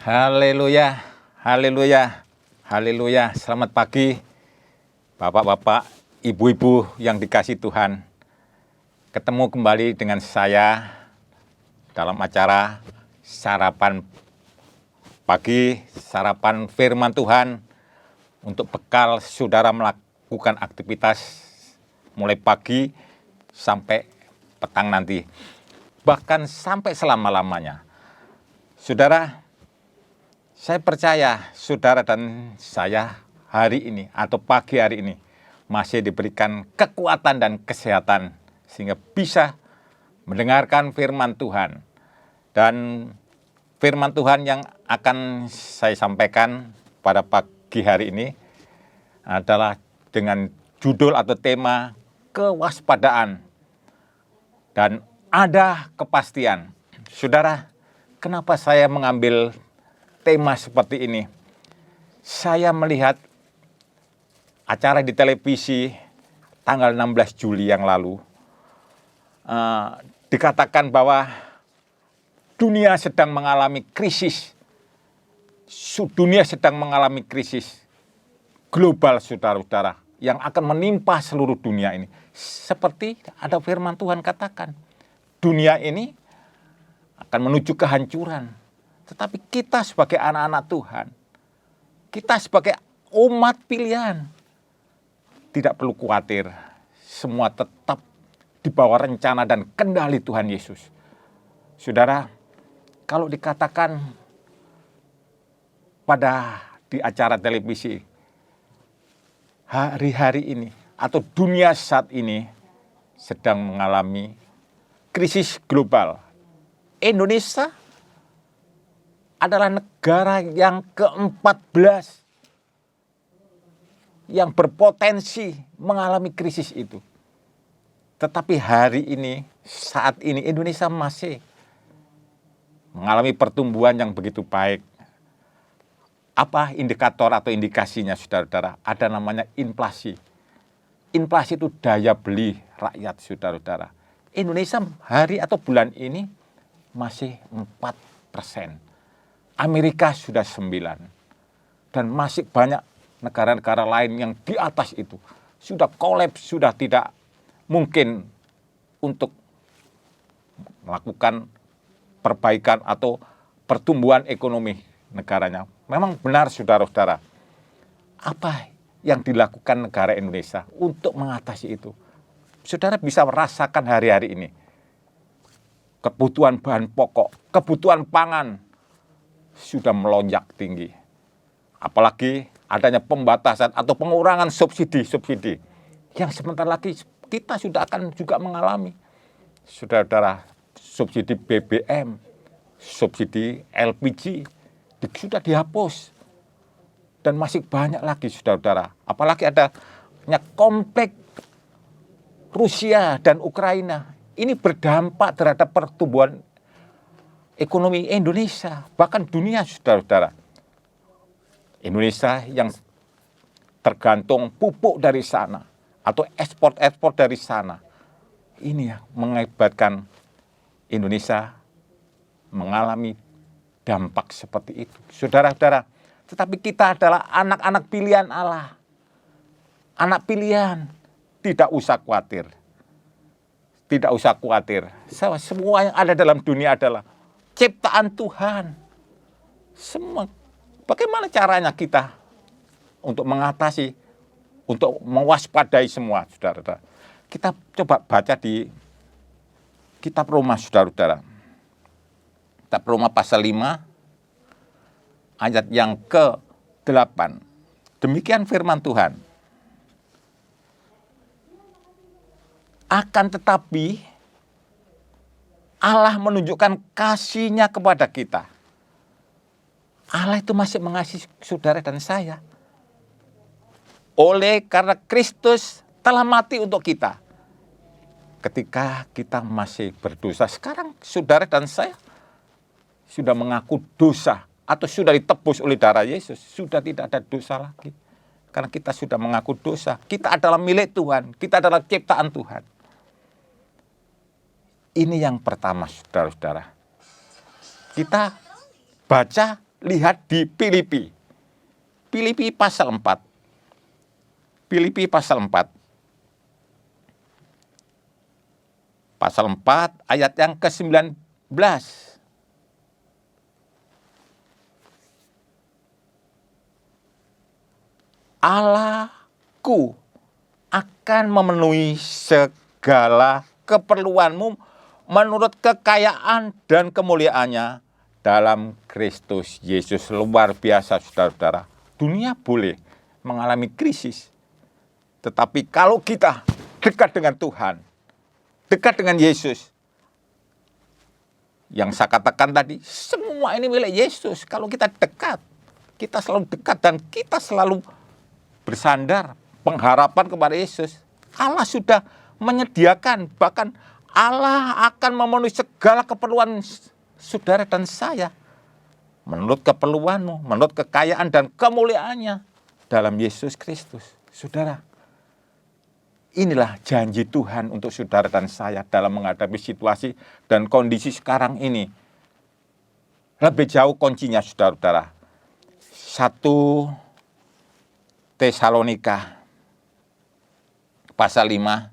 Haleluya, haleluya, haleluya. Selamat pagi, Bapak-bapak, Ibu-ibu yang dikasihi Tuhan. Ketemu kembali dengan saya dalam acara Sarapan Pagi, Sarapan Firman Tuhan untuk bekal saudara melakukan aktivitas mulai pagi sampai petang nanti. Bahkan sampai selama-lamanya. Saudara, saya percaya saudara dan saya hari ini atau pagi hari ini masih diberikan kekuatan dan kesehatan sehingga bisa mendengarkan firman Tuhan. Dan firman Tuhan yang akan saya sampaikan pada pagi hari ini adalah dengan judul atau tema kewaspadaan dan ada kepastian. Saudara, kenapa saya mengambil tema seperti ini? Saya melihat acara di televisi tanggal 16 Juli yang lalu, dikatakan bahwa dunia sedang mengalami krisis. Dunia sedang mengalami krisis global, saudara-saudara, yang akan menimpa seluruh dunia ini. Seperti ada firman Tuhan katakan, dunia ini akan menuju kehancuran. Tetapi kita sebagai anak-anak Tuhan, kita sebagai umat pilihan, tidak perlu khawatir. Semua tetap di bawah rencana dan kendali Tuhan Yesus. Saudara, kalau dikatakan di acara televisi, hari-hari ini atau dunia saat ini sedang mengalami krisis global. Indonesia adalah negara yang ke-14 yang berpotensi mengalami krisis itu. Tetapi hari ini, saat ini Indonesia masih mengalami pertumbuhan yang begitu baik. Apa indikator atau indikasinya, saudara-saudara? Ada namanya inflasi. Inflasi itu daya beli rakyat, saudara-saudara. Indonesia hari atau bulan ini masih 4%. Amerika sudah 9%. Dan masih banyak negara-negara lain yang di atas itu. Sudah kolaps, sudah tidak mungkin untuk melakukan perbaikan atau pertumbuhan ekonomi negaranya. Memang benar, saudara-saudara. Apa yang dilakukan negara Indonesia untuk mengatasi itu? Saudara bisa merasakan hari-hari ini. Kebutuhan bahan pokok, kebutuhan pangan sudah melonjak tinggi. Apalagi adanya pembatasan atau pengurangan subsidi-subsidi yang sebentar lagi kita sudah akan juga mengalami. Saudara-saudara, subsidi BBM, subsidi LPG sudah dihapus. Dan masih banyak lagi, saudara-saudara. Apalagi adanya konflik Rusia dan Ukraina. Ini berdampak terhadap pertumbuhan ekonomi Indonesia, bahkan dunia, saudara-saudara. Indonesia yang tergantung pupuk dari sana atau ekspor dari sana. Ini yang mengakibatkan Indonesia mengalami dampak seperti itu. Saudara-saudara, tetapi kita adalah anak-anak pilihan Allah. Anak pilihan, tidak usah khawatir. Tidak usah khawatir. Semua yang ada dalam dunia adalah ciptaan Tuhan. Semua. Bagaimana caranya kita untuk mengatasi, untuk mewaspadai semua, saudara-saudara? Kita coba baca di kitab Roma, saudara-saudara. Kitab Roma pasal 5, ayat yang ke-8. Demikian firman Tuhan. Akan tetapi Allah menunjukkan kasih-Nya kepada kita. Allah itu masih mengasihi saudara dan saya. Oleh karena Kristus telah mati untuk kita. Ketika kita masih berdosa, sekarang saudara dan saya sudah mengaku dosa atau sudah ditebus oleh darah Yesus. Sudah tidak ada dosa lagi. Karena kita sudah mengaku dosa. Kita adalah milik Tuhan. Kita adalah ciptaan Tuhan. Ini yang pertama, saudara-saudara. Kita baca lihat di Filipi. Filipi pasal 4. Filipi pasal 4. Pasal 4 ayat yang ke-19. Allahku akan memenuhi segala keperluanmu menurut kekayaan dan kemuliaannya dalam Kristus Yesus. Luar biasa, saudara-saudara. Dunia boleh mengalami krisis, tetapi kalau kita dekat dengan Tuhan, dekat dengan Yesus, yang saya katakan tadi, semua ini milik Yesus. Kalau kita dekat, kita selalu dekat dan kita selalu bersandar pengharapan kepada Yesus. Allah sudah menyediakan, bahkan Allah akan memenuhi segala keperluan saudara dan saya menurut keperluanmu, menurut kekayaan dan kemuliaannya dalam Yesus Kristus. Saudara, inilah janji Tuhan untuk saudara dan saya dalam menghadapi situasi dan kondisi sekarang ini. Lebih jauh kuncinya, saudara-saudara. 1 Tesalonika pasal 5.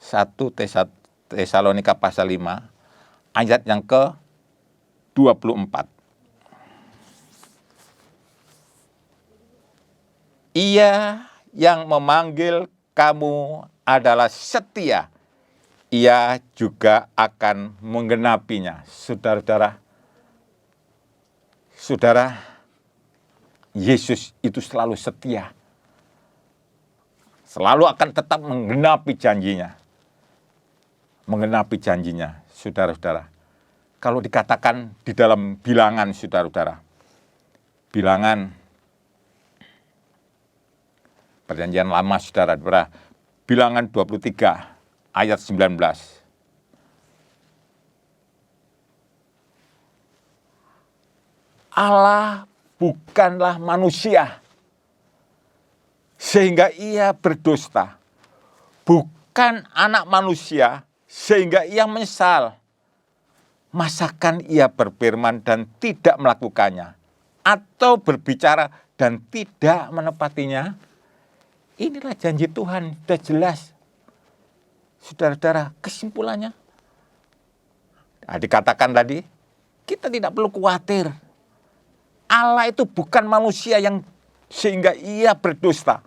1 Tesalonika pasal 5 ayat yang ke-24. Ia yang memanggil kamu adalah setia, ia juga akan menggenapinya. Saudara-saudara, Yesus itu selalu setia. Selalu akan tetap menggenapi janjinya. Menggenapi janjinya, saudara-saudara. Kalau dikatakan di dalam bilangan, saudara-saudara. Bilangan Perjanjian Lama, saudara-saudara. Bilangan 23 ayat 19. Allah bukanlah manusia sehingga ia berdusta. Bukan anak manusia sehingga ia menyesal. Masakan ia berfirman dan tidak melakukannya, atau berbicara dan tidak menepatinya? Inilah janji Tuhan, sudah jelas. Saudara-saudara, kesimpulannya dikatakan tadi, kita tidak perlu khawatir. Allah itu bukan manusia yang sehingga ia berdusta.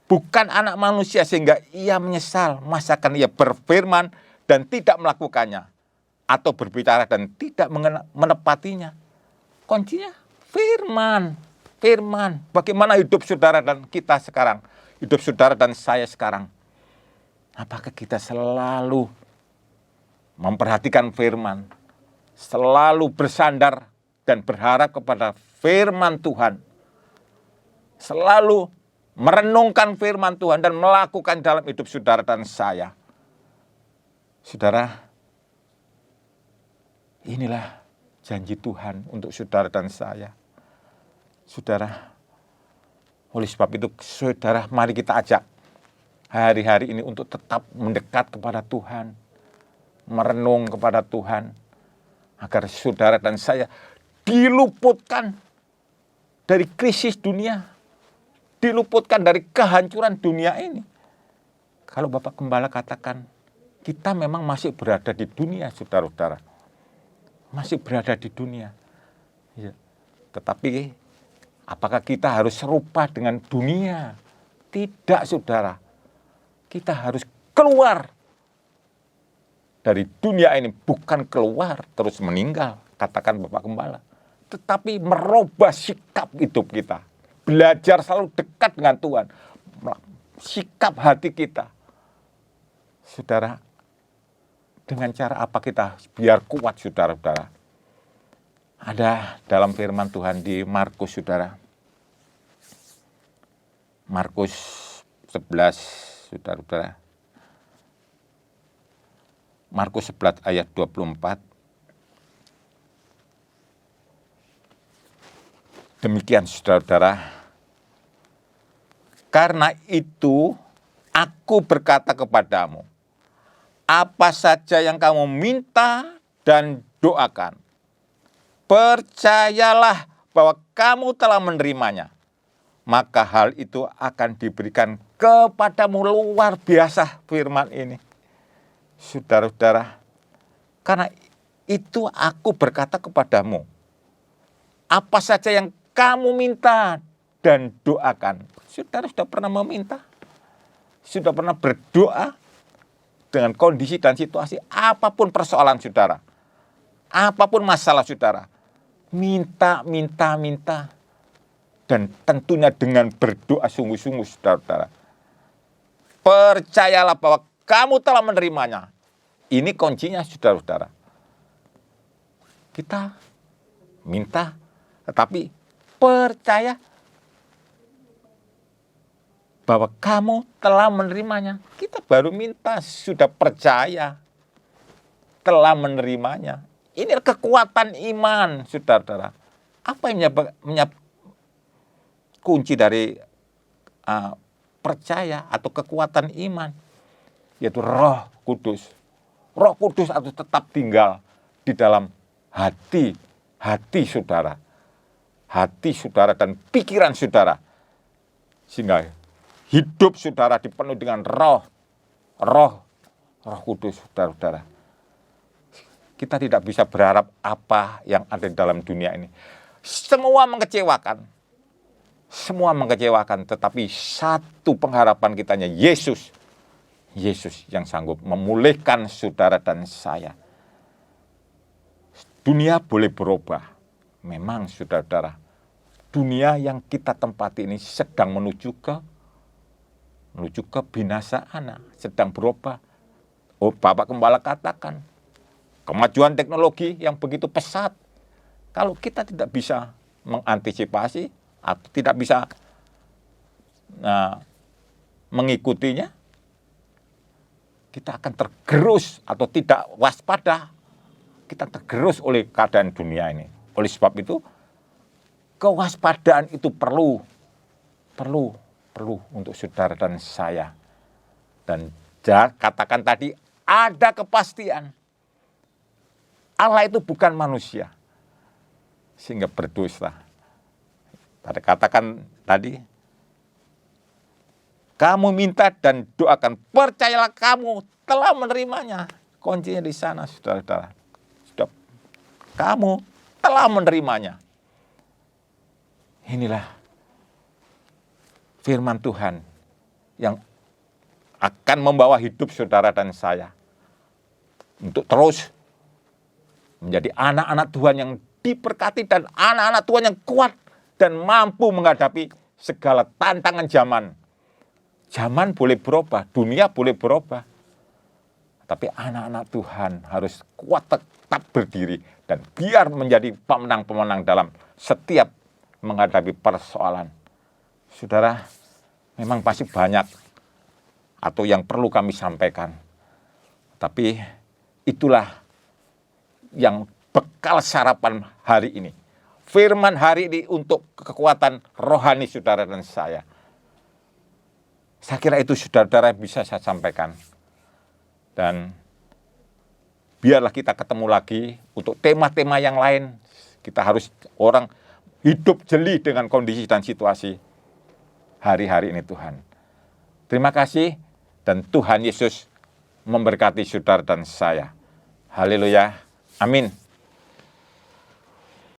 Bukan anak manusia sehingga ia menyesal. Masakan ia berfirman dan tidak melakukannya, atau berbicara dan tidak menepatinya? Kuncinya firman. Firman. Bagaimana hidup saudara dan kita sekarang? Hidup saudara dan saya sekarang. Apakah kita selalu memperhatikan firman? Selalu bersandar dan berharap kepada firman Tuhan. Selalu merenungkan firman Tuhan dan melakukan dalam hidup saudara dan saya. Saudara, inilah janji Tuhan untuk saudara dan saya. Saudara, oleh sebab itu saudara, mari kita ajak hari-hari ini untuk tetap mendekat kepada Tuhan, merenung kepada Tuhan, agar saudara dan saya diluputkan dari krisis dunia, diluputkan dari kehancuran dunia ini. Kalau Bapak Gembala katakan, kita memang masih berada di dunia, saudara-saudara. Masih berada di dunia. Ya. Tetapi, apakah kita harus serupa dengan dunia? Tidak, saudara. Kita harus keluar dari dunia ini. Bukan keluar terus meninggal, katakan Bapak Gembala. Tetapi merubah sikap hidup kita. Belajar selalu dekat dengan Tuhan. Sikap hati kita. Saudara, dengan cara apa kita biar kuat, saudara-saudara? Ada dalam firman Tuhan di Markus, saudara. Markus 11, saudara-saudara. Markus 11 ayat 24. Demikian, saudara-saudara. Karena itu aku berkata kepadamu, apa saja yang kamu minta dan doakan, percayalah bahwa kamu telah menerimanya, maka hal itu akan diberikan kepadamu. Luar biasa firman ini, saudara-saudara. Karena itu aku berkata kepadamu, apa saja yang kamu minta dan doakan. Saudara sudah pernah meminta? Sudah pernah berdoa dengan kondisi dan situasi apapun persoalan saudara? Apapun masalah saudara? Minta. Dan tentunya dengan berdoa sungguh-sungguh, saudara-saudara. Percayalah bahwa kamu telah menerimanya. Ini kuncinya, saudara-saudara. Kita minta, tetapi percaya bahwa kamu telah menerimanya. Kita baru minta, sudah percaya telah menerimanya. Ini kekuatan iman, saudara-saudara. Apa yang kunci dari percaya atau kekuatan iman? Yaitu Roh Kudus. Roh Kudus harus tetap tinggal di dalam hati saudara. Hati saudara dan pikiran saudara. Sehingga hidup saudara dipenuhi dengan Roh Kudus, saudara-saudara. Kita tidak bisa berharap apa yang ada di dalam dunia ini. Semua mengecewakan, tetapi satu pengharapan kitanya, Yesus yang sanggup memulihkan saudara dan saya. Dunia boleh berubah. Memang saudara-saudara, dunia yang kita tempati ini sedang menuju ke binasaan, sedang berubah. Oh, Bapak Gembala katakan, kemajuan teknologi yang begitu pesat. Kalau kita tidak bisa mengantisipasi atau tidak bisa mengikutinya, kita akan tergerus atau tidak waspada. Kita tergerus oleh keadaan dunia ini. Oleh sebab itu, kewaspadaan itu perlu untuk saudara dan saya. Dan katakan tadi, ada kepastian. Allah itu bukan manusia. Sehingga berdosa. Tadi katakan tadi, kamu minta dan doakan, percayalah kamu telah menerimanya. Kuncinya di sana, saudara-saudara. Sudah, kamu telah menerimanya. Inilah firman Tuhan yang akan membawa hidup saudara dan saya untuk terus menjadi anak-anak Tuhan yang diberkati dan anak-anak Tuhan yang kuat dan mampu menghadapi segala tantangan zaman. Zaman boleh berubah, dunia boleh berubah. Tapi anak-anak Tuhan harus kuat tetap berdiri dan biar menjadi pemenang-pemenang dalam setiap menghadapi persoalan. Saudara, memang pasti banyak atau yang perlu kami sampaikan. Tapi itulah yang bekal sarapan hari ini. Firman hari ini untuk kekuatan rohani saudara dan saya. Saya kira itu saudara-saudara bisa saya sampaikan. Dan biarlah kita ketemu lagi untuk tema-tema yang lain. Kita harus orang hidup jeli dengan kondisi dan situasi hari-hari ini Tuhan. Terima kasih dan Tuhan Yesus memberkati saudara dan saya. Haleluya. Amin.